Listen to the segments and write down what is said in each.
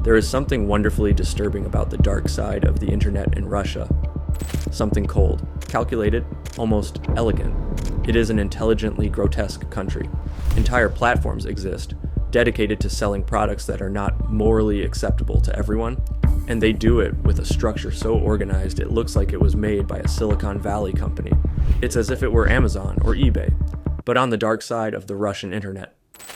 There is something wonderfully disturbing about the dark side of the internet in Russia. Something cold, calculated, almost elegant. It is an intelligently grotesque country. Entire platforms exist, dedicated to selling products that are not morally acceptable to everyone, and they do it with a structure so organized it looks like it was made by a Silicon Valley company. It's as if it were Amazon or eBay, but on the dark side of the Russian internet.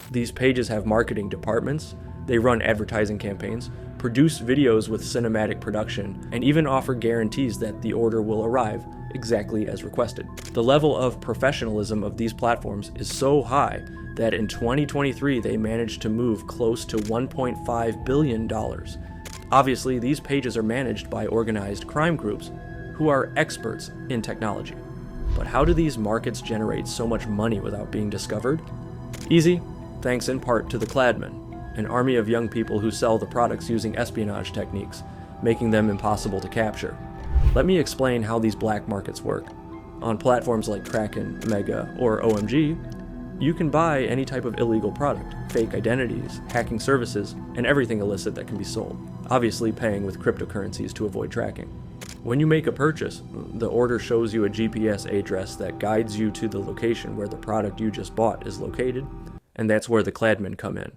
These pages have marketing departments, they run advertising campaigns, produce videos with cinematic production, and even offer guarantees that the order will arrive exactly as requested. The level of professionalism of these platforms is so high that in 2023 they managed to move close to $1.5 billion. Obviously, these pages are managed by organized crime groups who are experts in technology. But how do these markets generate so much money without being discovered? Easy, thanks in part to the Cladmen, an army of young people who sell the products using espionage techniques, making them impossible to capture. Let me explain how these black markets work. On platforms like Kraken, Mega, or OMG, you can buy any type of illegal product, fake identities, hacking services, and everything illicit that can be sold, obviously paying with cryptocurrencies to avoid tracking. When you make a purchase, the order shows you a GPS address that guides you to the location where the product you just bought is located, and that's where the Cladmen come in.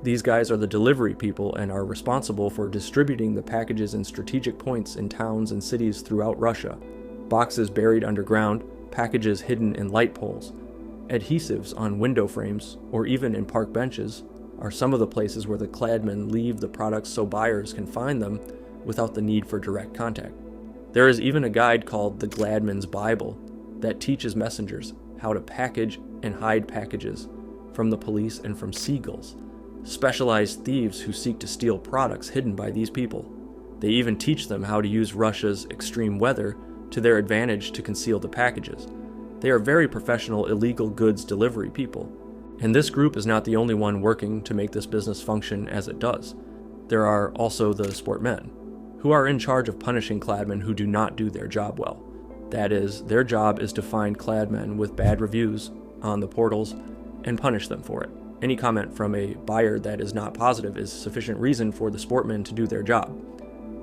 These guys are the delivery people and are responsible for distributing the packages in strategic points in towns and cities throughout Russia. Boxes buried underground, packages hidden in light poles, adhesives on window frames, or even in park benches are some of the places where the Cladmen leave the products so buyers can find them without the need for direct contact. There is even a guide called the Cladmen's Bible that teaches messengers how to package and hide packages from the police and from seagulls, specialized thieves who seek to steal products hidden by these people. They even teach them how to use Russia's extreme weather to their advantage to conceal the packages. They are very professional illegal goods delivery people. And this group is not the only one working to make this business function as it does. There are also the sportmen, who are in charge of punishing Cladmen who do not do their job well. That is, their job is to find Cladmen with bad reviews on the portals and punish them for it. Any comment from a buyer that is not positive is sufficient reason for the sportmen to do their job.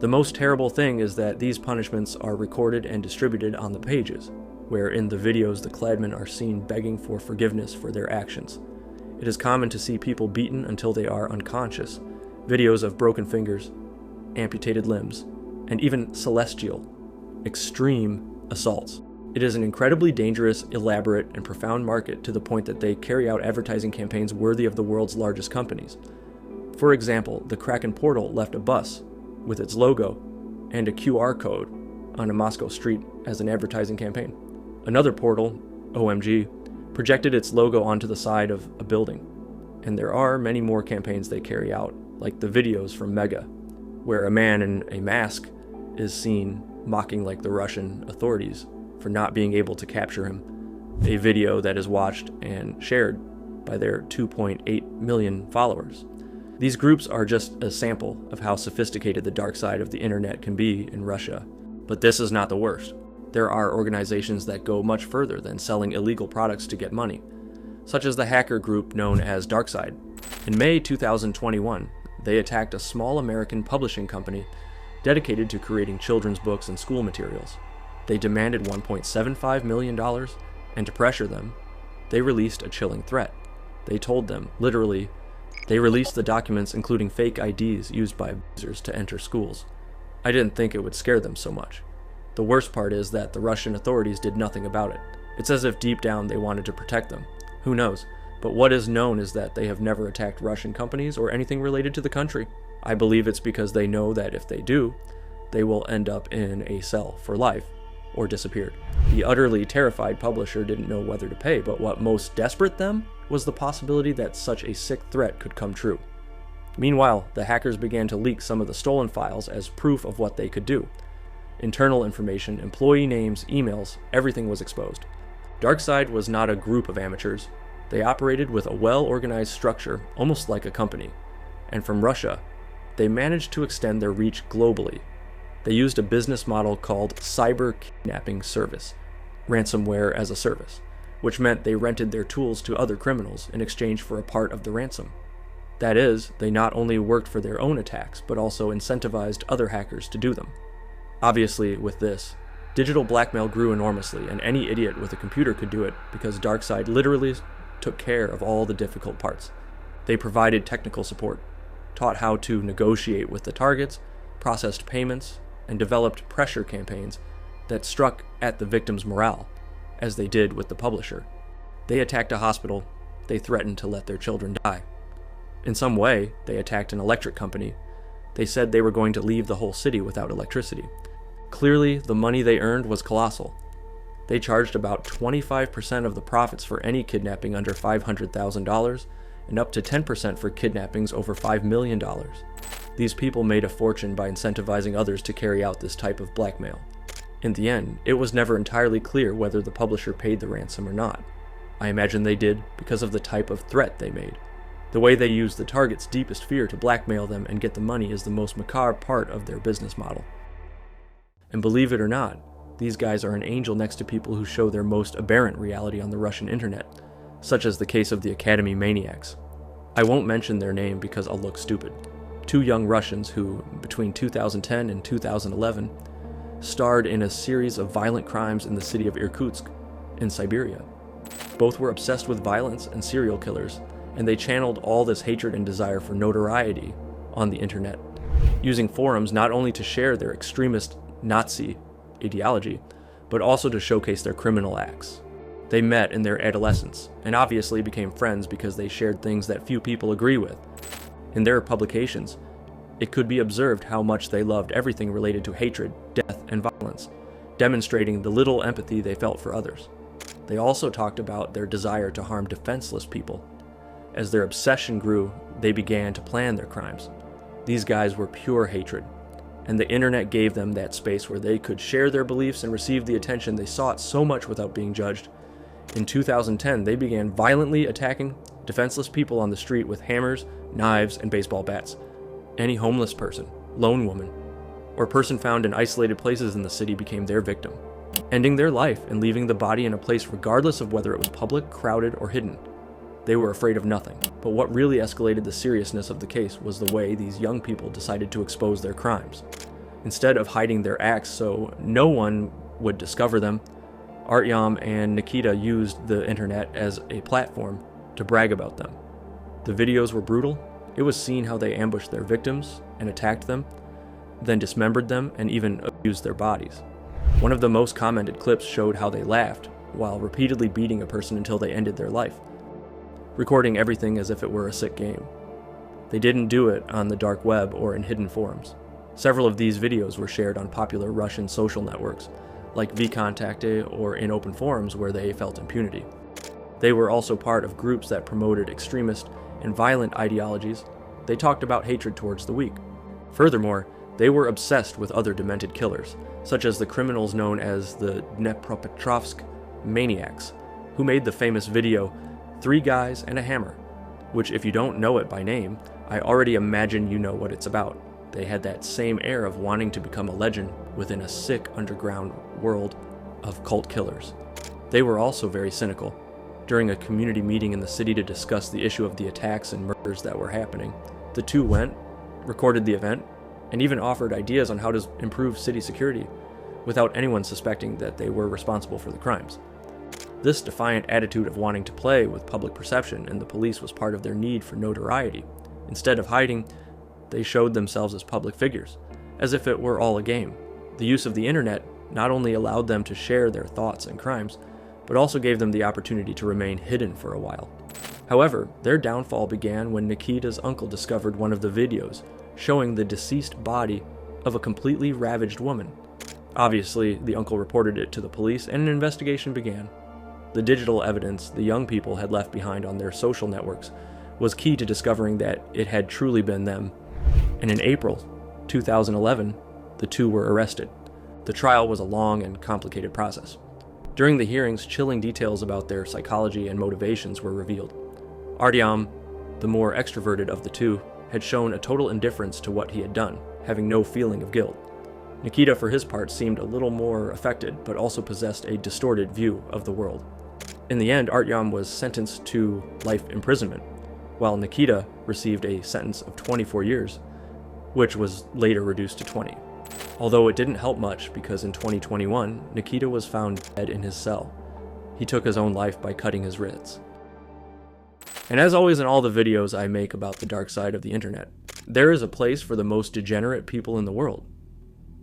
The most terrible thing is that these punishments are recorded and distributed on the pages, where in the videos the Cladmen are seen begging for forgiveness for their actions. It is common to see people beaten until they are unconscious, videos of broken fingers, amputated limbs, and even celestial, extreme assaults. It is an incredibly dangerous, elaborate, and profound market to the point that they carry out advertising campaigns worthy of the world's largest companies. For example, the Kraken portal left a bus with its logo and a QR code on a Moscow street as an advertising campaign. Another portal, OMG, projected its logo onto the side of a building. And there are many more campaigns they carry out, like the videos from Mega, where a man in a mask is seen mocking like the Russian authorities for not being able to capture him, a video that is watched and shared by their 2.8 million followers. These groups are just a sample of how sophisticated the dark side of the internet can be in Russia. But this is not the worst. There are organizations that go much further than selling illegal products to get money, such as the hacker group known as DarkSide. In May 2021, they attacked a small American publishing company dedicated to creating children's books and school materials. They demanded $1.75 million, and to pressure them, they released a chilling threat. They told them, literally, they released the documents including fake IDs used by abusers to enter schools. I didn't think it would scare them so much. The worst part is that the Russian authorities did nothing about it. It's as if deep down they wanted to protect them. Who knows? But what is known is that they have never attacked Russian companies or anything related to the country. I believe it's because they know that if they do, they will end up in a cell for life or disappeared. The utterly terrified publisher didn't know whether to pay, but what most desperate them was the possibility that such a sick threat could come true. Meanwhile, the hackers began to leak some of the stolen files as proof of what they could do. Internal information, employee names, emails, everything was exposed. DarkSide was not a group of amateurs. They operated with a well-organized structure, almost like a company. And from Russia, they managed to extend their reach globally. They used a business model called cyber kidnapping service, ransomware as a service, which meant they rented their tools to other criminals in exchange for a part of the ransom. That is, they not only worked for their own attacks, but also incentivized other hackers to do them. Obviously, with this, digital blackmail grew enormously, and any idiot with a computer could do it because DarkSide literally took care of all the difficult parts. They provided technical support, taught how to negotiate with the targets, processed payments, and developed pressure campaigns that struck at the victim's morale, as they did with the publisher. They attacked a hospital, they threatened to let their children die. In some way, they attacked an electric company. They said they were going to leave the whole city without electricity. Clearly, the money they earned was colossal. They charged about 25% of the profits for any kidnapping under $500,000, and up to 10% for kidnappings over $5 million. These people made a fortune by incentivizing others to carry out this type of blackmail. In the end, it was never entirely clear whether the publisher paid the ransom or not. I imagine they did because of the type of threat they made. The way they used the target's deepest fear to blackmail them and get the money is the most macabre part of their business model. And believe it or not, these guys are an angel next to people who show their most aberrant reality on the Russian internet, such as the case of the Academy maniacs. I won't mention their name because I'll look stupid. Two young Russians who, between 2010 and 2011, starred in a series of violent crimes in the city of Irkutsk, in Siberia. Both were obsessed with violence and serial killers, and they channeled all this hatred and desire for notoriety on the internet, using forums not only to share their extremist Nazi ideology, but also to showcase their criminal acts. They met in their adolescence, and obviously became friends because they shared things that few people agree with. In their publications, it could be observed how much they loved everything related to hatred, death, and violence, demonstrating the little empathy they felt for others. They also talked about their desire to harm defenseless people. As their obsession grew, they began to plan their crimes. These guys were pure hatred, and the internet gave them that space where they could share their beliefs and receive the attention they sought so much without being judged. In 2010, they began violently attacking defenseless people on the street with hammers, knives, and baseball bats. Any homeless person, lone woman, or person found in isolated places in the city became their victim, ending their life and leaving the body in a place regardless of whether it was public, crowded, or hidden. They were afraid of nothing, but what really escalated the seriousness of the case was the way these young people decided to expose their crimes. Instead of hiding their acts so no one would discover them, Artyom and Nikita used the internet as a platform to brag about them. The videos were brutal. It was seen how they ambushed their victims and attacked them, then dismembered them and even abused their bodies. One of the most commented clips showed how they laughed while repeatedly beating a person until they ended their life, recording everything as if it were a sick game. They didn't do it on the dark web or in hidden forums. Several of these videos were shared on popular Russian social networks, like vKontakte, or in open forums where they felt impunity. They were also part of groups that promoted extremist and violent ideologies. They talked about hatred towards the weak. Furthermore, they were obsessed with other demented killers, such as the criminals known as the Dnepropetrovsk maniacs, who made the famous video 3 Guys and a Hammer, which, if you don't know it by name, I already imagine you know what it's about. They had that same air of wanting to become a legend within a sick underground world of cult killers. They were also very cynical. During a community meeting in the city to discuss the issue of the attacks and murders that were happening, the two went, recorded the event, and even offered ideas on how to improve city security without anyone suspecting that they were responsible for the crimes. This defiant attitude of wanting to play with public perception and the police was part of their need for notoriety. Instead of hiding, they showed themselves as public figures, as if it were all a game. The use of the internet not only allowed them to share their thoughts and crimes, but also gave them the opportunity to remain hidden for a while. However, their downfall began when Nikita's uncle discovered one of the videos showing the deceased body of a completely ravaged woman. Obviously, the uncle reported it to the police and an investigation began. The digital evidence the young people had left behind on their social networks was key to discovering that it had truly been them. And in April 2011, the two were arrested. The trial was a long and complicated process. During the hearings, chilling details about their psychology and motivations were revealed. Artyom, the more extroverted of the two, had shown a total indifference to what he had done, having no feeling of guilt. Nikita, for his part, seemed a little more affected, but also possessed a distorted view of the world. In the end, Artyom was sentenced to life imprisonment, while Nikita received a sentence of 24 years, which was later reduced to 20. Although it didn't help much because in 2021, Nikita was found dead in his cell. He took his own life by cutting his wrists. And as always in all the videos I make about the dark side of the internet, there is a place for the most degenerate people in the world.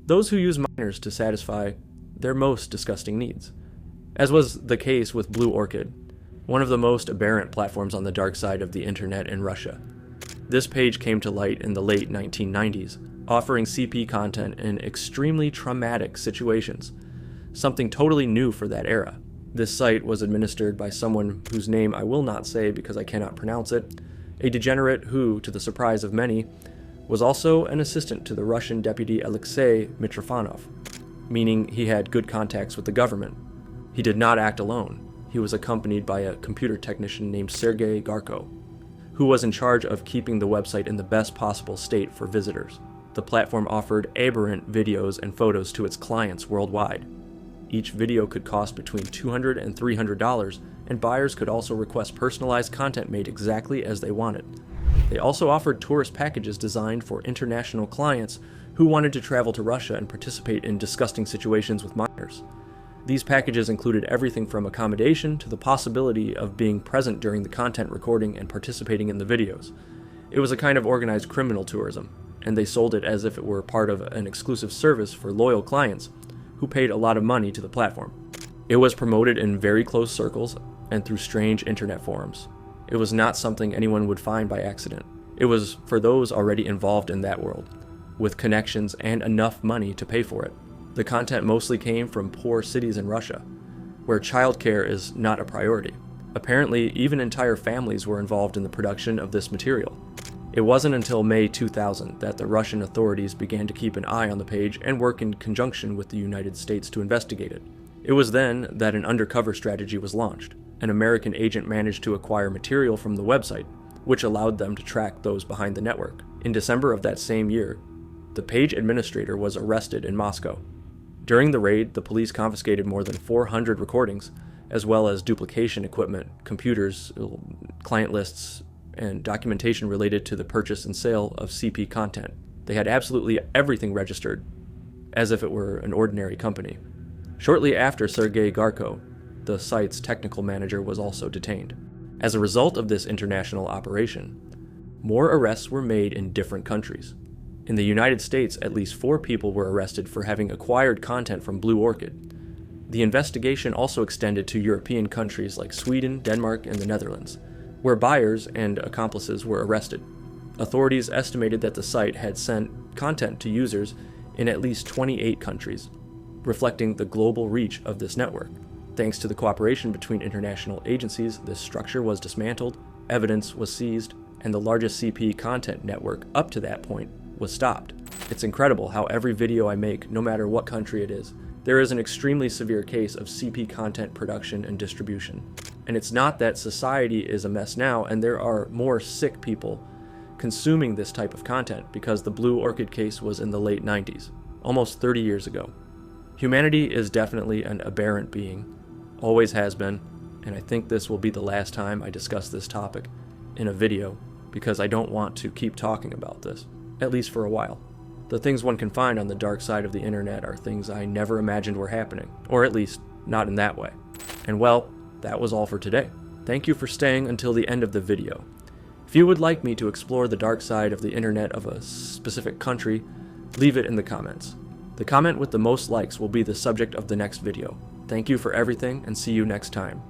Those who use minors to satisfy their most disgusting needs. As was the case with Blue Orchid, one of the most aberrant platforms on the dark side of the internet in Russia. This page came to light in the late 1990s, offering CP content in extremely traumatic situations, something totally new for that era. This site was administered by someone whose name I will not say because I cannot pronounce it, a degenerate who, to the surprise of many, was also an assistant to the Russian deputy Alexei Mitrofanov, meaning he had good contacts with the government. He did not act alone. He was accompanied by a computer technician named Sergei Garko, who was in charge of keeping the website in the best possible state for visitors. The platform offered aberrant videos and photos to its clients worldwide. Each video could cost between $200 and $300, and buyers could also request personalized content made exactly as they wanted. They also offered tourist packages designed for international clients who wanted to travel to Russia and participate in disgusting situations with minors. These packages included everything from accommodation to the possibility of being present during the content recording and participating in the videos. It was a kind of organized criminal tourism, and they sold it as if it were part of an exclusive service for loyal clients who paid a lot of money to the platform. It was promoted in very close circles and through strange internet forums. It was not something anyone would find by accident. It was for those already involved in that world, with connections and enough money to pay for it. The content mostly came from poor cities in Russia, where childcare is not a priority. Apparently, even entire families were involved in the production of this material. It wasn't until May 2000 that the Russian authorities began to keep an eye on the page and work in conjunction with the United States to investigate it. It was then that an undercover strategy was launched. An American agent managed to acquire material from the website, which allowed them to track those behind the network. In December of that same year, the page administrator was arrested in Moscow. During the raid, the police confiscated more than 400 recordings, as well as duplication equipment, computers, client lists, and documentation related to the purchase and sale of CP content. They had absolutely everything registered, as if it were an ordinary company. Shortly after, Sergei Garko, the site's technical manager, was also detained. As a result of this international operation, more arrests were made in different countries. In the United States, at least 4 people were arrested for having acquired content from Blue Orchid. The investigation also extended to European countries like Sweden, Denmark, and the Netherlands, where buyers and accomplices were arrested. Authorities estimated that the site had sent content to users in at least 28 countries, reflecting the global reach of this network. Thanks to the cooperation between international agencies, this structure was dismantled, evidence was seized, and the largest CP content network up to that point was stopped. It's incredible how every video I make, no matter what country it is, there is an extremely severe case of CP content production and distribution. And it's not that society is a mess now and there are more sick people consuming this type of content, because the Blue Orchid case was in the late 90s, almost 30 years ago. Humanity is definitely an aberrant being, always has been, and I think this will be the last time I discuss this topic in a video, because I don't want to keep talking about this, at least for a while. The things one can find on the dark side of the internet are things I never imagined were happening, or at least not in that way. And well, that was all for today. Thank you for staying until the end of the video. If you would like me to explore the dark side of the internet of a specific country, leave it in the comments. The comment with the most likes will be the subject of the next video. Thank you for everything, and see you next time.